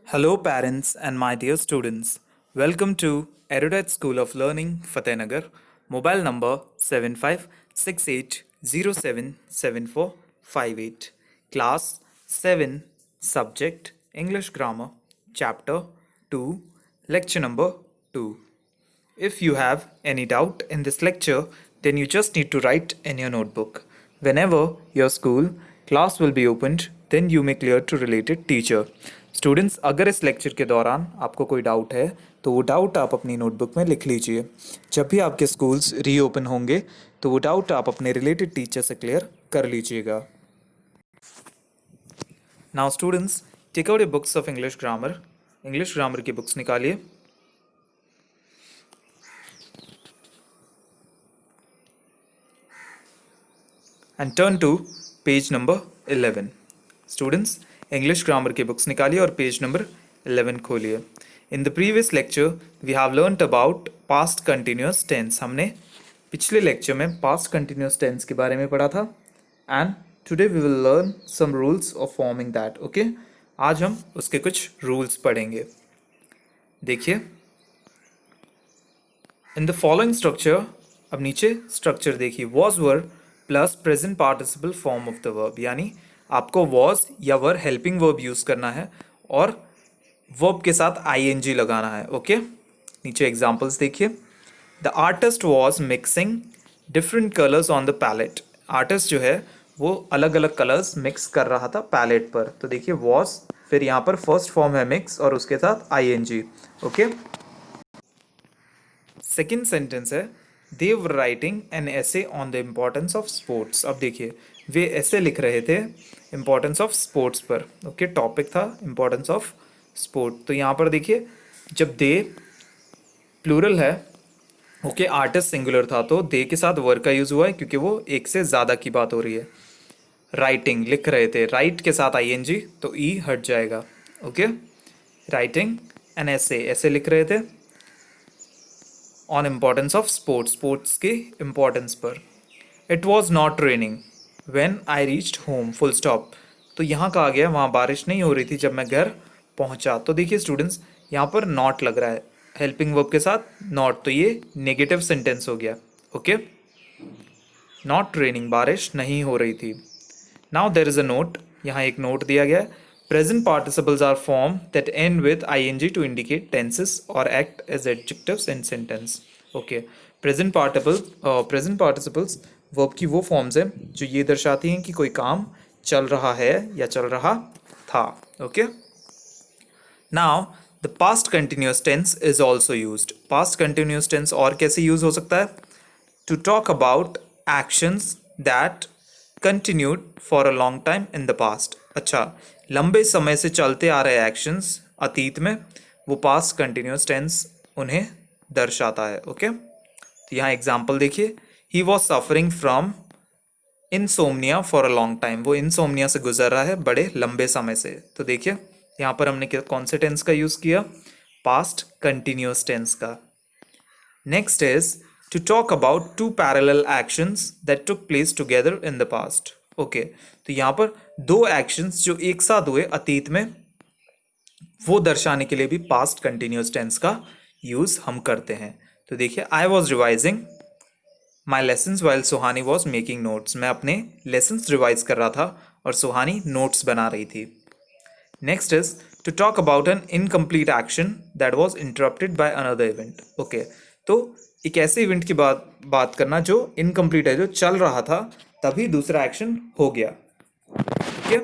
Hello, parents and my dear students. Welcome to Erudite School of Learning, Fatehnagar. Mobile number 7568077458. Class 7. Subject English Grammar. Chapter 2. Lecture number 2. If you have any doubt in this lecture, then you just need to write in your notebook. Whenever your school class will be opened, then you may clear to related teacher. Students, अगर इस lecture के दौरान आपको कोई doubt है तो वो doubt आप अपनी नोटबुक में लिख लीजिए. जब भी आपके स्कूल्स रीओपन होंगे तो वो डाउट आप अपने रिलेटेड टीचर से क्लियर कर लीजिएगा. Now students, take out your books of English grammar की बुक्स निकालिए. And turn to page number 11. Students, English grammar की बुक्स निकालिए और पेज नंबर 11 खोलिए. In the previous lecture we have learned about past continuous tense. हमने पिछले lecture में past continuous tense के बारे में पढ़ा था. And today we will learn some rules of forming that. Okay, आज हम उसके कुछ रूल्स पढ़ेंगे. देखिए, इन द फॉलोइंग स्ट्रक्चर, अब नीचे स्ट्रक्चर देखिए. Was were plus present participle form of the verb, यानी आपको वॉज या वर हेल्पिंग वर्ब यूज करना है और वर्ब के साथ आईएनजी लगाना है. ओके, नीचे एग्जांपल्स देखिए. The artist was mixing different colours on the palette. Artist जो है वो अलग अलग कलर्स मिक्स कर रहा था पैलेट पर. तो देखिए वॉज, फिर यहाँ पर फर्स्ट फॉर्म है मिक्स और उसके साथ आईएनजी. ओके, सेकेंड सेंटेंस है they were writing an essay on the importance of sports. अब देखिए, वे ऐसे लिख रहे थे इम्पोर्टेंस ऑफ स्पोर्ट्स पर. ओके, टॉपिक था इम्पोर्टेंस ऑफ स्पोर्ट. तो यहाँ पर देखिए, जब दे प्लूरल है, ओके, आर्टिस्ट सिंगुलर था, तो दे के साथ वर का यूज हुआ है क्योंकि वो एक से ज़्यादा की बात हो रही है. राइटिंग लिख रहे थे, राइट के साथ आईएनजी तो ई हट जाएगा. ओके, राइटिंग एन ऐसे, ऐसे लिख रहे थे on importance of sports, sports के इम्पोर्टेंस पर. It was not raining when I reached home, full stop. तो यहाँ कहा गया वहाँ बारिश नहीं हो रही थी जब मैं घर पहुँचा. तो देखिए स्टूडेंट्स, यहाँ पर नॉट लग रहा है हेल्पिंग वर्ब के साथ नॉट, तो ये नेगेटिव सेंटेंस हो गया. ओके, नॉट रेनिंग, बारिश नहीं हो रही थी. Now there is a note, यहाँ एक नोट दिया गया है. Present participles are form that end with ING to indicate tenses और act as adjectives in sentence. Okay, present participles verb की वो फॉर्म्स हैं जो ये दर्शाती हैं कि कोई काम चल रहा है या चल रहा था. Okay, now the past continuous tense is also used. Past continuous tense और कैसे यूज हो सकता है? To talk about actions that continued for a long time in the past. अच्छा, लंबे समय से चलते आ रहे एक्शंस अतीत में, वो पास्ट कंटिन्यूस टेंस उन्हें दर्शाता है. ओके, तो यहाँ एग्जाम्पल देखिए. He was suffering from insomnia for a long time. वो इंसोमनिया से गुजर रहा है बड़े लंबे समय से. तो देखिए यहाँ पर हमने कौन से टेंस का यूज किया? पास्ट कंटिन्यूस टेंस का. Next is to talk about two parallel actions that took place together in the past. Okay, तो यहाँ पर दो एक्शंस जो एक साथ हुए अतीत में, वो दर्शाने के लिए भी पास्ट कंटिन्यूस टेंस का यूज हम करते हैं. तो देखिए, I was revising my lessons while Suhani was making notes. मैं अपने लेसन्स रिवाइज कर रहा था और सुहानी नोट्स बना रही थी. Next is to talk about an incomplete action that was interrupted by another event. Okay, तो एक ऐसे इवेंट की बात करना जो इनकम्प्लीट है, जो चल रहा था तभी दूसरा एक्शन हो गया. Okay,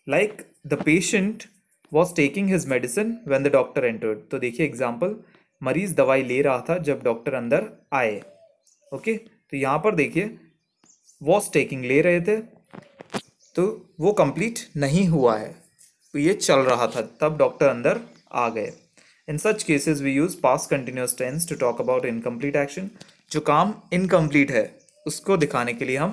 like the patient was taking his medicine when the doctor entered. तो देखिए एग्जाम्पल, मरीज दवाई ले रहा था जब डॉक्टर अंदर आए. ओके, तो यहाँ पर देखिए वॉज टेकिंग ले रहे थे, तो वो कंप्लीट नहीं हुआ है, तो ये चल रहा था तब डॉक्टर अंदर आ गए. In such cases we use past continuous tense to talk about incomplete action. जो काम इनकम्प्लीट है उसको दिखाने के लिए हम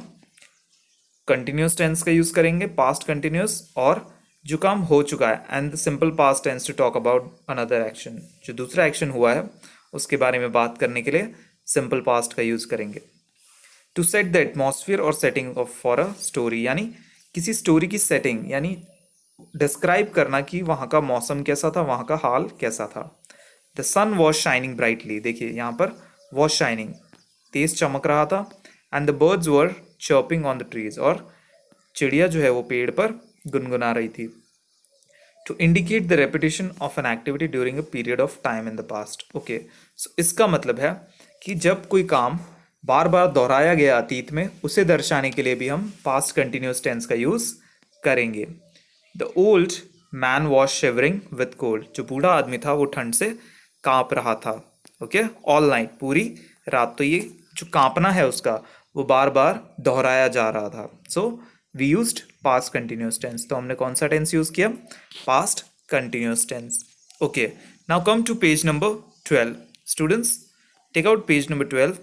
कंटिन्यूस टेंस का यूज करेंगे, पास्ट कंटिन्यूस. और जो काम हो चुका है, and the simple past tense to talk about another action. जो दूसरा एक्शन हुआ है उसके बारे में बात करने के लिए सिंपल पास्ट का यूज करेंगे. टू सेट द एटमॉस्फेयर और setting of for a story, यानी किसी स्टोरी की सेटिंग, यानी डिस्क्राइब करना कि वहाँ का मौसम कैसा था, वहाँ का हाल कैसा था। The sun was shining brightly, देखिए यहाँ पर वॉज शाइनिंग, तेज चमक रहा था। And the birds were chirping on the trees, और चिड़िया जो है वो पेड़ पर गुनगुना रही थी। To indicate the repetition of an activity during a period of time in the past. Okay, so इसका मतलब है कि जब कोई काम बार बार दोहराया गया अतीत में, उसे दर्शाने के लिए भी हम पास्ट कंटिन्यूस टेंस का यूज करेंगे। The old man was shivering with cold, जो बूढ़ा आदमी था वो ठंड से कांप रहा था। ओके, ऑल नाइट, पूरी रात। तो ये जो कांपना है उसका वो बार बार दोहराया जा रहा था। So we used past continuous tense. तो हमने कौन सा टेंस यूज किया? Past continuous tense. Okay, now come to page number 12। Students, take out page number 12।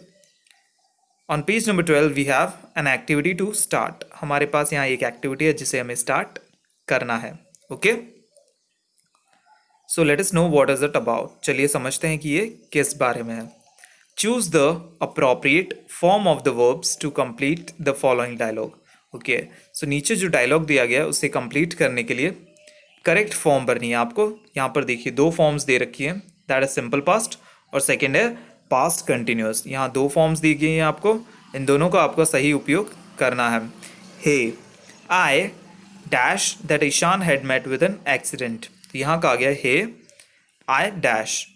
On page number 12 we have an activity to start. हमारे पास यहाँ एक activity है जिसे हमें स्टार्ट करना है। Okay, so let us know what is it about. चलिए समझते हैं कि ये किस बारे में है। Choose the appropriate form of the verbs to complete the following dialogue. Okay, so नीचे जो डायलॉग दिया गया है उसे कंप्लीट करने के लिए करेक्ट फॉर्म भरनी है आपको। यहाँ पर देखिए दो फॉर्म्स दे रखी हैं, दैट इज सिंपल पास्ट और सेकेंड है पास्ट कंटिन्यूस। यहाँ दो फॉर्म्स दी गई हैं आपको, इन दोनों का आपको सही उपयोग करना है। Hey I dash that Ishan had met with an accident. यहाँ का आ गया hey I dash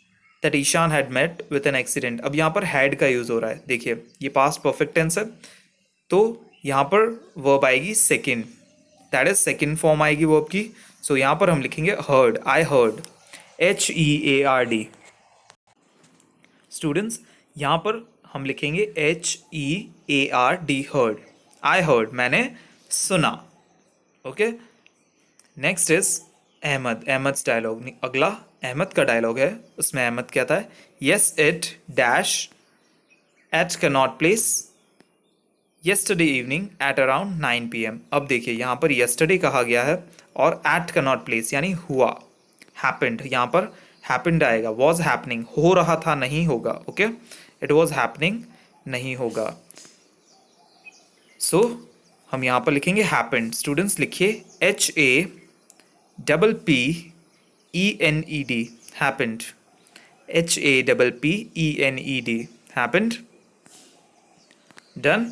that Ishan had met with an accident. अब यहाँ पर हैड का यूज हो रहा है। देखिए ये पास्ट परफेक्ट टेंस है, तो यहाँ पर वर्ब आएगी second, that is second form आएगी वर्ब की। सो यहाँ पर हम लिखेंगे heard, I heard, HEARD। Students, यहाँ पर हम लिखेंगे HEARD, हर्ड, आई हर्ड, मैंने सुना। Okay, next is Ahmed, Ahmed's dialogue. अगला अहमद का डायलॉग है, उसमें अहमद कहता है yes it dash at Connaught Place yesterday evening at around 9 PM। अब देखिए यहाँ पर येस्टरडे कहा गया है और एट कैनॉट प्लेस यानी हुआ, हैपेंड, यहाँ पर हैपेंड आएगा। वॉज हैपनिंग, हो रहा था, नहीं होगा। ओके, इट वॉज हैपनिंग, नहीं होगा। सो हम यहाँ पर लिखेंगे हैपेंड। स्टूडेंट्स लिखिए HAPPENED, happened, HAPPENED, happened. Done.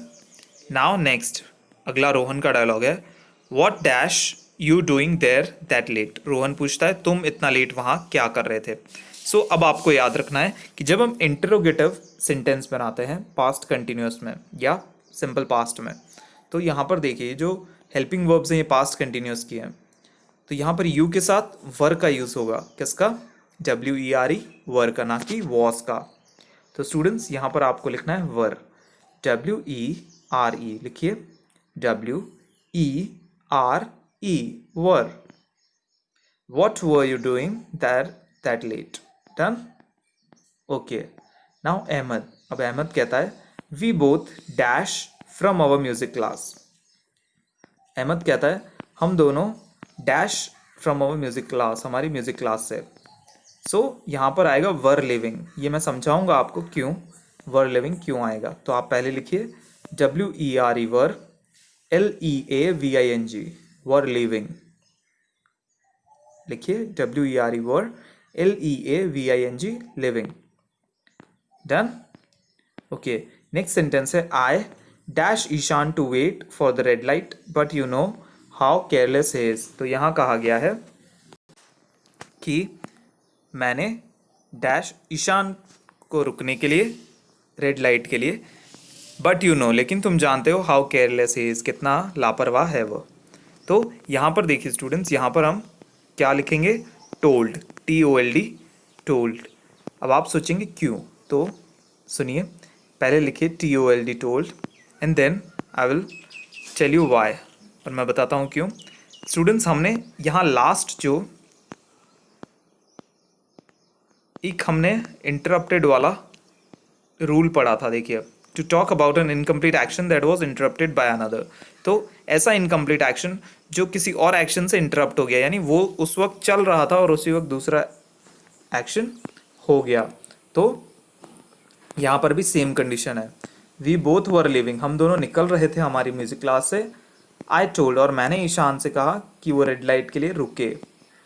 Now next, अगला रोहन का डायलॉग है what dash you doing there that late. Rohan पूछता है तुम इतना लेट वहाँ क्या कर रहे थे। सो अब आपको याद रखना है कि जब हम इंटरोगेटिव सेंटेंस बनाते हैं पास्ट कंटिन्यूस में या सिंपल पास्ट में, तो यहाँ पर देखिए जो हेल्पिंग वर्ब्स हैं ये पास्ट कंटिन्यूस की हैं, तो यहाँ पर यू के साथ वर का यूज़ होगा। किसका? WERE, वर का, ना कि वॉस का। तो स्टूडेंट्स यहाँ पर आपको लिखना है वर, WERE, लिखिए WERE, were. What were you doing that late? Done? Okay. Now Ahmed. अब अहमद कहता है We both dash from our music class. Ahmad कहता है हम दोनों dash from our music class, हमारी म्यूजिक क्लास से। सो यहाँ पर आएगा वर लिविंग। ये मैं समझाऊंगा आपको क्यों वर लिविंग क्यों आएगा। तो आप पहले लिखिए WERE, were, LEAVING, were leaving. लिखिए WERE, were, LEAVING, leaving. Done. Okay, next sentence है I dash Ishan to wait for the red light but you know how careless he is. तो यहाँ कहा गया है कि मैंने डैश ईशान को रुकने के लिए, रेड लाइट के लिए, बट यू नो, लेकिन तुम जानते हो, हाउ केयरलेस ही इज, कितना लापरवाह है वो। तो यहाँ पर देखिए स्टूडेंट्स, यहाँ पर हम क्या लिखेंगे? Told, TOLD, told. अब आप सोचेंगे क्यों, तो सुनिए, पहले लिखिए TOLD, told, and then I will tell you why, और मैं बताता हूँ क्यों। स्टूडेंट्स, हमने यहाँ लास्ट जो एक हमने इंटरप्टेड वाला रूल पढ़ा था, देखिए, to talk about an incomplete action that was interrupted by another. तो ऐसा इनकम्प्लीट एक्शन जो किसी और एक्शन से इंटरप्ट हो गया, यानी वो उस वक्त चल रहा था और उसी वक्त दूसरा एक्शन हो गया। तो यहाँ पर भी सेम कंडीशन है। वी बोथ वर लिविंग, हम दोनों निकल रहे थे हमारी म्यूजिक क्लास से, आई टोल्ड, और मैंने ईशान से कहा कि वो रेड लाइट के लिए रुके।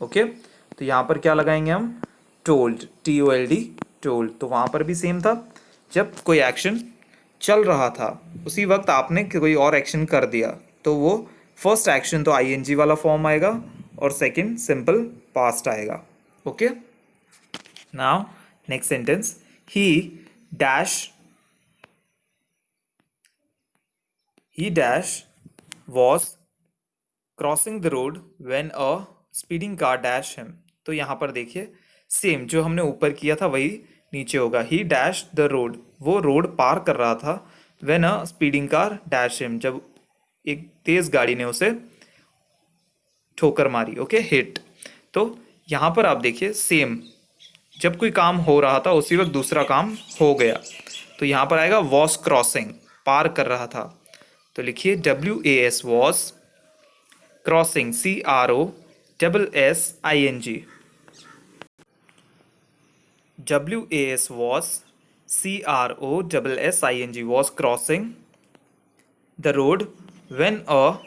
ओके, तो यहाँ पर क्या लगाएंगे हम, टोल्ड, TOLD, टोल्ड। तो वहाँ पर भी सेम था, जब कोई एक्शन चल रहा था उसी वक्त आपने कोई और एक्शन कर दिया तो वो फर्स्ट एक्शन तो ING वाला फॉर्म आएगा और सेकंड सिंपल पास्ट आएगा। Okay, now next sentence, he dash he dash was crossing the road when a speeding car dash him. तो यहाँ पर देखिए सेम जो हमने ऊपर किया था वही नीचे होगा, ही डैश द रोड, वो रोड पार कर रहा था, when a speeding car dash him, जब एक तेज गाड़ी ने उसे ठोकर मारी। Okay, hit. तो यहाँ पर आप देखिए सेम, जब कोई काम हो रहा था उसी वक्त दूसरा काम हो गया, तो यहाँ पर आएगा वॉस क्रॉसिंग, पार कर रहा था। तो लिखिए WAS was crossing, CROSSING, WAS was CROSSING, was crossing the road when a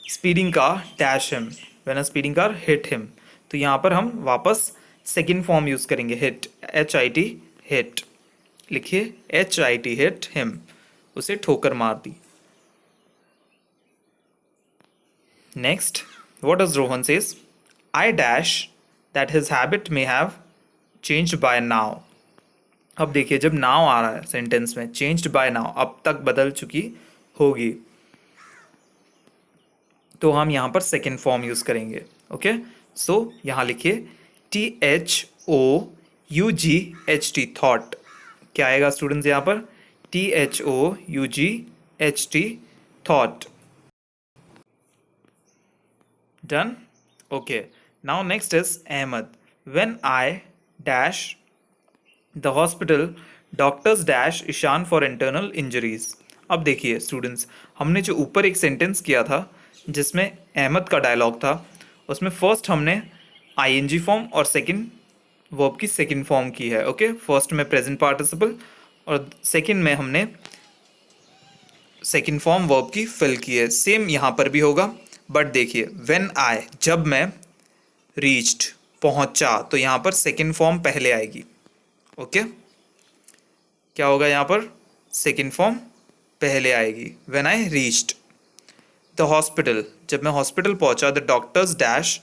speeding car dash him, when a speeding car hit him। तो यहाँ पर हम वापस सेकेंड फॉर्म यूज करेंगे, हिट, HIT, हिट। लिखिए HIT, हिट हिम, उसे ठोकर मार दी। Next, what does Rohan says? I dash that his habit may have changed by now। अब देखिए जब नाउ आ रहा है सेंटेंस में, चेंज्ड बाय नाउ, अब तक बदल चुकी होगी, तो हम यहाँ पर सेकेंड फॉर्म यूज करेंगे। ओके, सो यहाँ लिखिए THOUGHT, थॉट। क्या आएगा स्टूडेंट्स यहाँ पर, THOUGHT, thought. Done. Okay, now next is Ahmad, when I dash the hospital doctors dash ईशान फॉर इंटरनल इंजरीज। अब देखिए स्टूडेंट्स, हमने जो ऊपर एक सेंटेंस किया था जिसमें अहमद का डायलॉग था, उसमें फर्स्ट हमने ING फॉर्म और सेकंड वर्ब की सेकंड फॉर्म की है। ओके, फर्स्ट में प्रेजेंट पार्टिसिपल और सेकंड में हमने सेकंड फॉर्म वर्ब की फिल की है। सेम यहाँ पर भी होगा, बट देखिए व्हेन आई, जब मैं, रीच्ड, पहुंचा, तो यहाँ पर सेकंड फॉर्म पहले आएगी। ओके, क्या होगा यहाँ पर, सेकंड फॉर्म पहले आएगी, when I reached the hospital, जब मैं हॉस्पिटल पहुंचा, द डॉक्टर्स डैश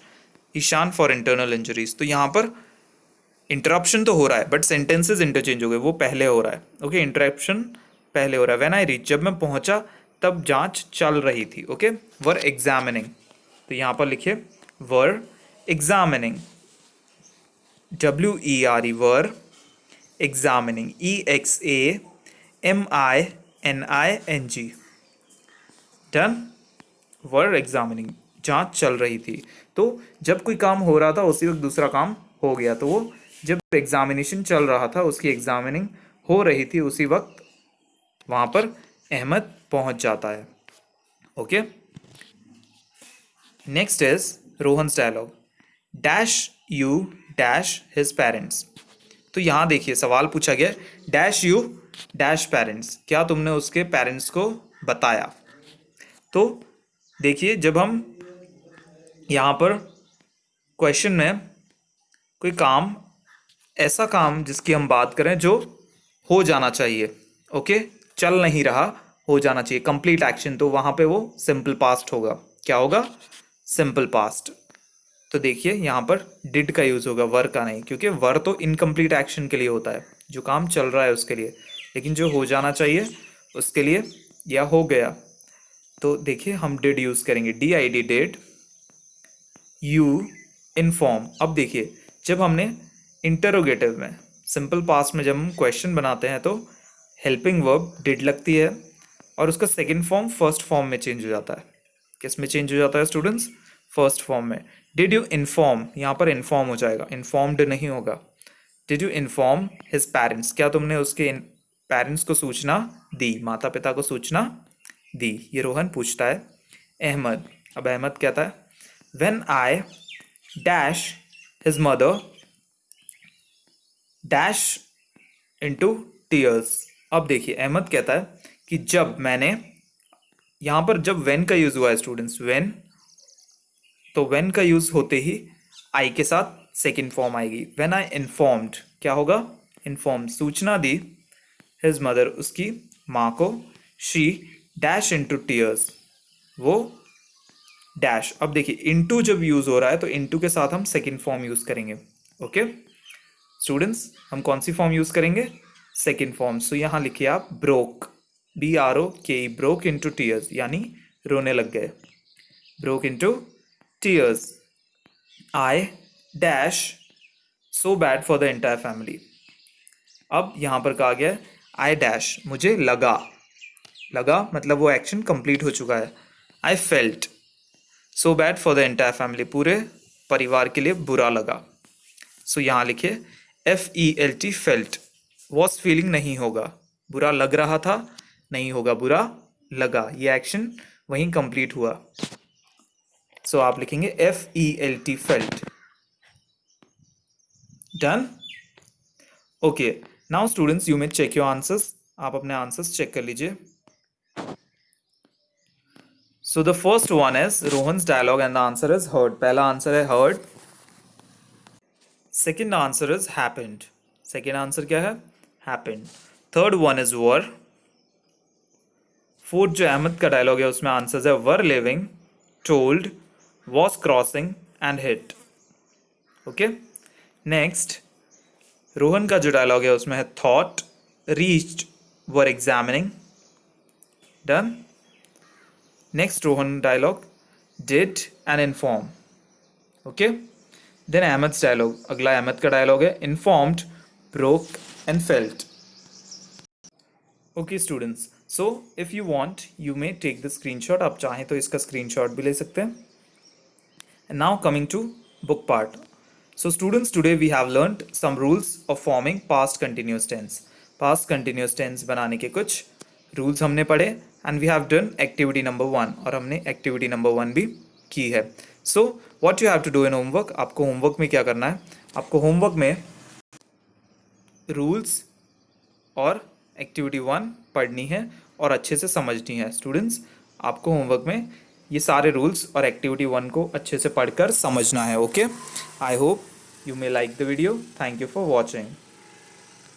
ईशान फॉर इंटरनल इंजरीज। तो यहाँ पर इंटरप्शन तो हो रहा है बट सेंटेंसेस इंटरचेंज हो गए, वो पहले हो रहा है। ओके, इंटरप्शन पहले हो रहा है, व्हेन आई रीच, जब मैं पहुंचा तब जांच चल रही थी। ओके, वर एग्जामिनिंग, तो यहाँ पर लिखिए were examining, WERE, were examining, EXAMINING, done. Were examining, जांच चल रही थी। तो जब कोई काम हो रहा था उसी वक्त दूसरा काम हो गया, तो वो जब एग्जामिनेशन चल रहा था, उसकी एग्जामिनिंग हो रही थी, उसी वक्त वहां पर अहमद पहुंच जाता है। Okay, next is Rohan's dialogue, dash you dash his parents. तो यहाँ देखिए सवाल पूछा गया, डैश यू डैश पेरेंट्स, क्या तुमने उसके पेरेंट्स को बताया। तो देखिए जब हम यहाँ पर क्वेश्चन में कोई काम, ऐसा काम जिसकी हम बात करें जो हो जाना चाहिए, ओके, चल नहीं रहा, हो जाना चाहिए, कंप्लीट एक्शन, तो वहाँ पे वो सिंपल पास्ट होगा। क्या होगा, सिंपल पास्ट। तो देखिए यहाँ पर डिड का यूज़ होगा, वर का नहीं, क्योंकि वर तो इनकम्प्लीट एक्शन के लिए होता है, जो काम चल रहा है उसके लिए, लेकिन जो हो जाना चाहिए उसके लिए, या हो गया, तो देखिए हम डिड यूज़ करेंगे, DID, डिड, यू इन्फॉर्म। अब देखिए जब हमने इंटरोगेटिव में, सिंपल पास्ट में जब हम क्वेश्चन बनाते हैं तो हेल्पिंग वर्ब डिड लगती है और उसका सेकंड फॉर्म फर्स्ट फॉर्म में चेंज हो जाता है। किस में चेंज हो जाता है स्टूडेंट्स, फर्स्ट फॉर्म में। डिड यू इन्फॉर्म, यहाँ पर इन्फॉर्म हो जाएगा, इन्फॉर्म्ड नहीं होगा। Did you inform his parents, क्या तुमने उसके पेरेंट्स को सूचना दी, माता पिता को सूचना दी, ये रोहन पूछता है अहमद। अब अहमद कहता है when I dash his mother dash into tears. अब देखिए अहमद कहता है कि जब मैंने यहाँ पर जब when का यूज हुआ है स्टूडेंट्स, when, तो when का यूज होते ही I के साथ सेकेंड फॉर्म आएगी। when I informed, क्या होगा? informed, सूचना दी, his mother, उसकी माँ को, she dash into tears, वो डैश। अब देखिए इनटू जब यूज हो रहा है तो इनटू के साथ हम सेकेंड फॉर्म यूज करेंगे। ओके स्टूडेंट्स, हम कौन सी फॉर्म यूज करेंगे? Second form. सो यहां लिखिए आप broke, BROK, broke into tears, यानी रोने लग गए। Broke into tears, I dash so bad for the entire family. अब यहां पर कहा गया आई डैश, मुझे लगा, लगा मतलब वो एक्शन कंप्लीट हो चुका है। I felt so bad for the entire family, पूरे परिवार के लिए बुरा लगा। सो यहाँ लिखिए FELT, फेल्ट, वॉज फीलिंग नहीं होगा, बुरा लग रहा था, नहीं होगा बुरा लगा, ये एक्शन वहीं कंप्लीट हुआ। सो आप लिखेंगे FELT, felt. Done? Okay, now students you may check your answers, आप अपने आंसर्स चेक कर लीजिए। So the first one is Rohan's dialogue and the answer is heard. पहला आंसर है heard. Second answer is happened. Second answer क्या है? Happened. Third one is were. Fourth जो अहमद का डायलॉग है उसमें आंसर्स है were living, told, was crossing and hit. Okay? Next, Rohan का जो डायलॉग है उसमें है thought, reached, were examining. Done? Next Rohan dialogue, did and inform. Okay? Then Ahmed's dialogue, अगला अहमद का डायलॉग है informed, broke and felt. Okay students, so if you want you may take the screenshot, आप चाहें तो इसका screenshot भी ले सकते हैं। And now coming to book part. So students, today we have learned some rules of forming past continuous tense. Past continuous tense बनाने के कुछ रूल्स हमने पढ़े and we have done activity number 1, और हमने एक्टिविटी नंबर 1 भी की है। So what you have to do in homework, आपको होमवर्क में क्या करना है? आपको होमवर्क में रूल्स और एक्टिविटी 1 पढ़नी है और अच्छे से समझनी है। स्टूडेंट्स, आपको होमवर्क में ये सारे रूल्स और एक्टिविटी 1 को अच्छे से पढ़कर समझना है। Okay, I hope you may like the video. Thank you for watching.